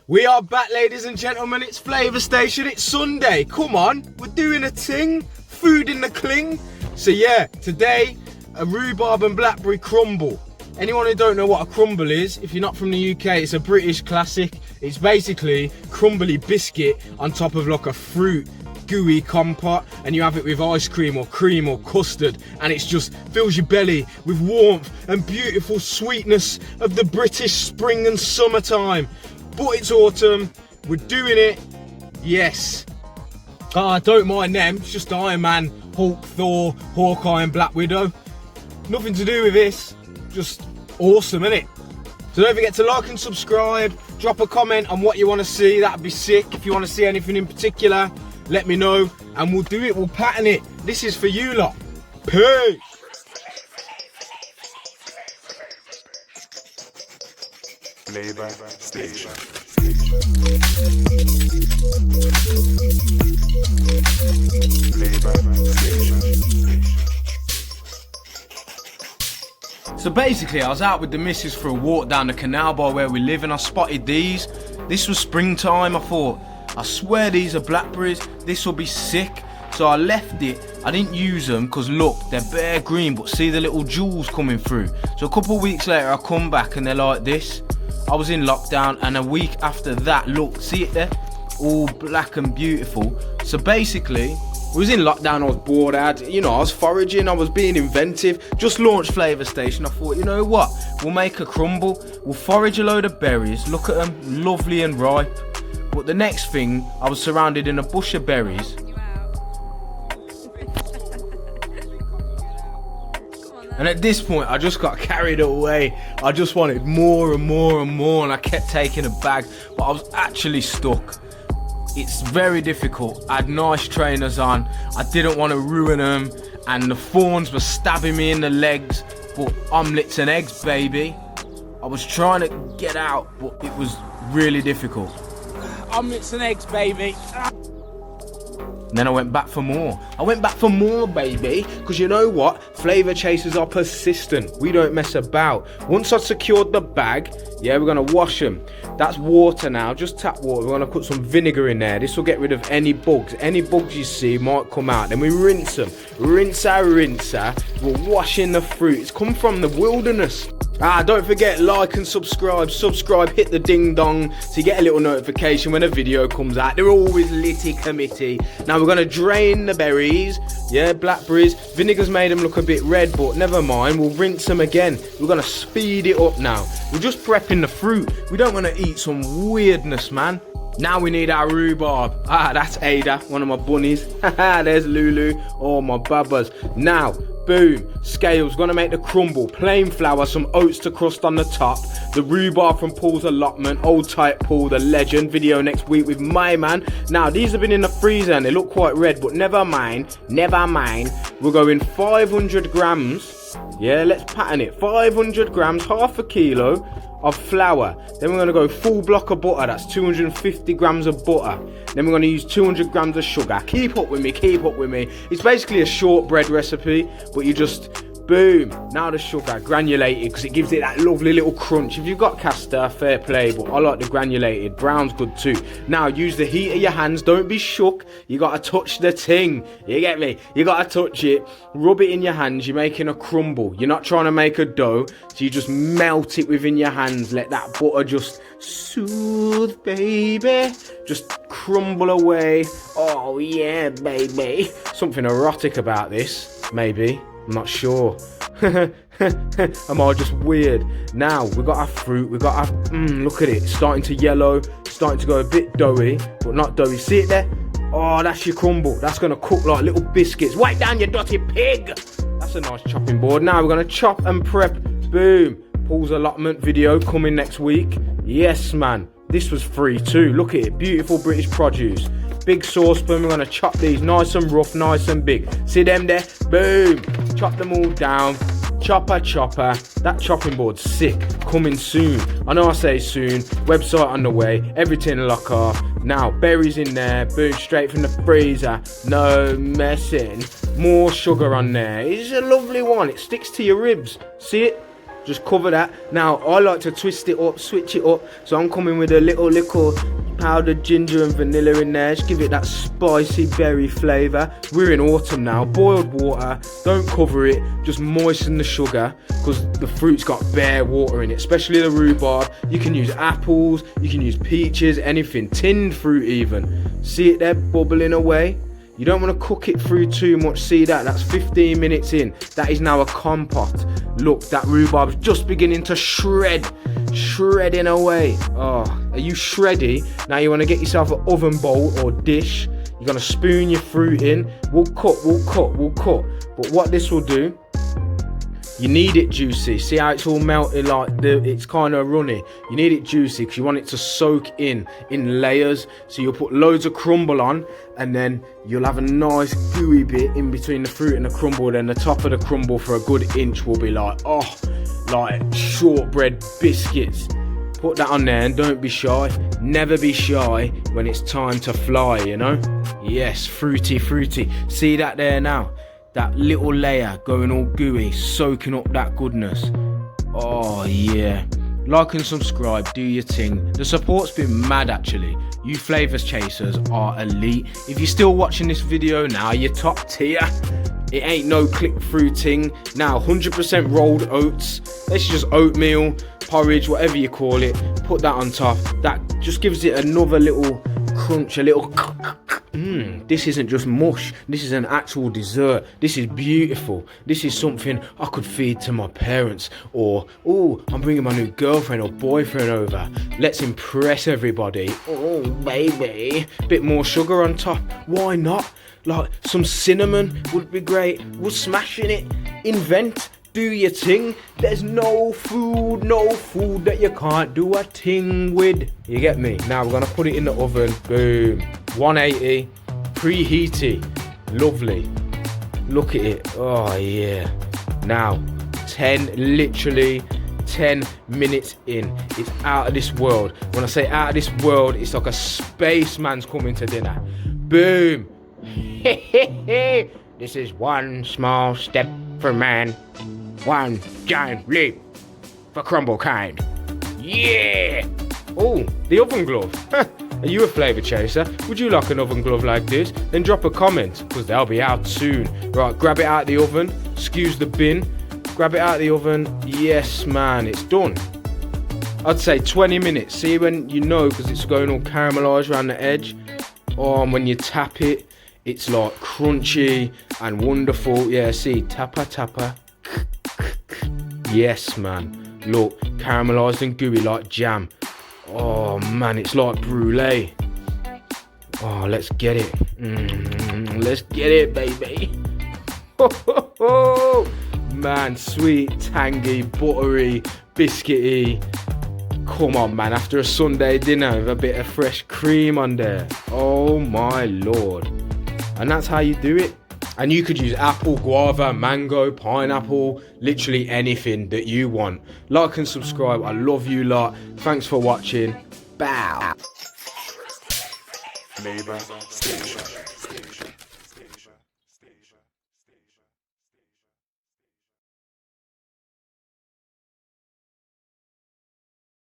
We are back, ladies and gentlemen. It's Flavour Station. It's Sunday. Come on, we're doing a ting. Food in the cling. So yeah, today a rhubarb and blackberry crumble. Anyone who don't know what a crumble is, if you're not from the UK, it's a British classic. It's basically crumbly biscuit on top of like a fruit gooey compote, and you have it with ice cream or cream or custard, and it just fills your belly with warmth and beautiful sweetness of the British spring and summertime. But it's autumn, we're doing it, yes. I don't mind them, it's just Iron Man, Hulk, Thor, Hawkeye and Black Widow. Nothing to do with this, just awesome, innit? So don't forget to like and subscribe, drop a comment on what you want to see, that'd be sick. If you want to see anything in particular, let me know and we'll do it, we'll pattern it. This is for you lot. Peace! Flavour Station. So basically I was out with the missus for a walk down the canal by where we live and I spotted these. This was springtime. I thought, I swear these are blackberries, this will be sick. So I left it, I didn't use them because look, they're bare green, but see the little jewels coming through. So a couple of weeks later I come back and they're like this. I was in lockdown and a week after that, look, see it there? All black and beautiful. So basically, we was in lockdown, I was bored, I was foraging, I was being inventive. Just launched Flavour Station, I thought, you know what? We'll make a crumble, we'll forage a load of berries, look at them, lovely and ripe. But the next thing, I was surrounded in a bush of berries. And at this point, I just got carried away. I just wanted more and more and more, and I kept taking a bag, but I was actually stuck. It's very difficult. I had nice trainers on. I didn't want to ruin them, and the thorns were stabbing me in the legs. But omelets and eggs, baby. I was trying to get out, but it was really difficult. Omelets and eggs, baby. And then I went back for more. I went back for more, baby, because you know what? Flavour chasers are persistent. We don't mess about. Once I've secured the bag, yeah, we're going to wash them. That's water now, just tap water. We're going to put some vinegar in there. This will get rid of any bugs. Any bugs you see might come out. Then we rinse them. Rinser. We're washing the fruit. It's come from the wilderness. Don't forget, like and subscribe. Hit the ding dong so you get a little notification when a video comes out. They're always litty committee. Now we're going to drain the berries. Yeah, blackberries. Vinegar's made them look a bit red, but never mind. We'll rinse them again. We're going to speed it up now. We're just prepping the fruit. We don't want to eat some weirdness, man. Now we need our rhubarb. That's Ada, one of my bunnies. There's Lulu. Oh, my babbas. Now, boom, scales, gonna make the crumble, plain flour, some oats to crust on the top, the rhubarb from Paul's allotment, old tight Paul, the legend, video next week with my man. Now these have been in the freezer and they look quite red, but never mind, we're going 500 grams, yeah, let's pattern it, 500 grams, half a kilo of flour. Then we're going to go full block of butter, that's 250 grams of butter. Then we're going to use 200 grams of sugar. Keep up with me. It's basically a shortbread recipe, but you just boom. Now the sugar granulated because it gives it that lovely little crunch. If you've got caster, fair play, but I like the granulated. Brown's good too. Now use the heat of your hands, don't be shook. You gotta touch the ting, you get me? You gotta touch it, rub it in your hands. You're making a crumble, you're not trying to make a dough, so you just melt it within your hands. Let that butter just soothe, baby, just crumble away. Oh yeah, baby. Something erotic about this, maybe, I'm not sure. Am I just weird? Now we got our fruit, we got our look at it, it's starting to yellow, starting to go a bit doughy, but not doughy. See it there? Oh, that's your crumble. That's gonna cook like little biscuits. Wipe down, you dirty pig. That's a nice chopping board. Now we're gonna chop and prep. Boom. Paul's allotment video coming next week. Yes, man. This was free too. Look at it, beautiful British produce. Big saucepan, we're gonna chop these nice and rough, nice and big. See them there? Boom. Chop them all down. Chopper. That chopping board's sick. Coming soon. I know I say soon. Website on the way. Everything lock off. Now, berries in there. Boom, straight from the freezer. No messing. More sugar on there. It's a lovely one. It sticks to your ribs. See it? Just cover that. Now, I like to twist it up, switch it up. So I'm coming with a little powdered ginger and vanilla in there. Just give it that spicy berry flavour. We're in autumn now. Boiled water. Don't cover it. Just moisten the sugar because the fruit's got bare water in it, especially the rhubarb. You can use apples. You can use peaches, anything. Tinned fruit even. See it there bubbling away? You don't want to cook it through too much. See that? That's 15 minutes in. That is now a compote. Look, that rhubarb's just beginning to shred. Shredding away. Oh, are you shreddy? Now you want to get yourself an oven bowl or dish. You're going to spoon your fruit in. We'll cut. But what this will do, you need it juicy. See how it's all melted, like it's kind of runny. You need it juicy because you want it to soak in layers. So you'll put loads of crumble on, and then you'll have a nice gooey bit in between the fruit and the crumble. Then the top of the crumble for a good inch will be like shortbread biscuits. Put that on there and don't be shy. Never be shy when it's time to fly, you know? Yes, fruity. See that there now? That little layer going all gooey, soaking up that goodness. Oh yeah. Like and subscribe, do your thing. The support's been mad actually. You flavours chasers are elite. If you're still watching this video now, you're top tier. It ain't no click through ting. Now 100% rolled oats. This is just oatmeal, porridge, whatever you call it. Put that on top. That just gives it another little crunch, a little this isn't just mush. This is an actual dessert. This is beautiful. This is something I could feed to my parents. Or, oh, I'm bringing my new girlfriend or boyfriend over. Let's impress everybody. Oh, baby. Bit more sugar on top. Why not? Like some cinnamon would be great. We're smashing it. Invent. Do your thing. There's no food that you can't do a thing with. You get me? Now we're gonna put it in the oven. Boom. 180. Preheaty. Lovely. Look at it. Oh yeah. Now 10 minutes in. It's out of this world. When I say out of this world, it's like a spaceman's coming to dinner. Boom. This is one small step for man, one giant leap for crumble kind. Yeah! Oh, the oven glove. Are you a flavour chaser? Would you like an oven glove like this? Then drop a comment, because they'll be out soon. Right, grab it out of the oven, excuse the bin, grab it out of the oven. Yes, man, it's done. I'd say 20 minutes. See when you know, because it's going all caramelised around the edge. Oh, and when you tap it, it's like crunchy and wonderful. Yeah, see, tappa. Yes, man. Look, caramelised and gooey like jam. Oh, man, it's like brulee. Oh, let's get it. Let's get it, baby. Man, sweet, tangy, buttery, biscuity. Come on, man, after a Sunday dinner with a bit of fresh cream on there. Oh, my Lord. And that's how you do it. And you could use apple, guava, mango, pineapple, literally anything that you want. Like and subscribe. I love you lot. Thanks for watching. Bow. Flavor Station.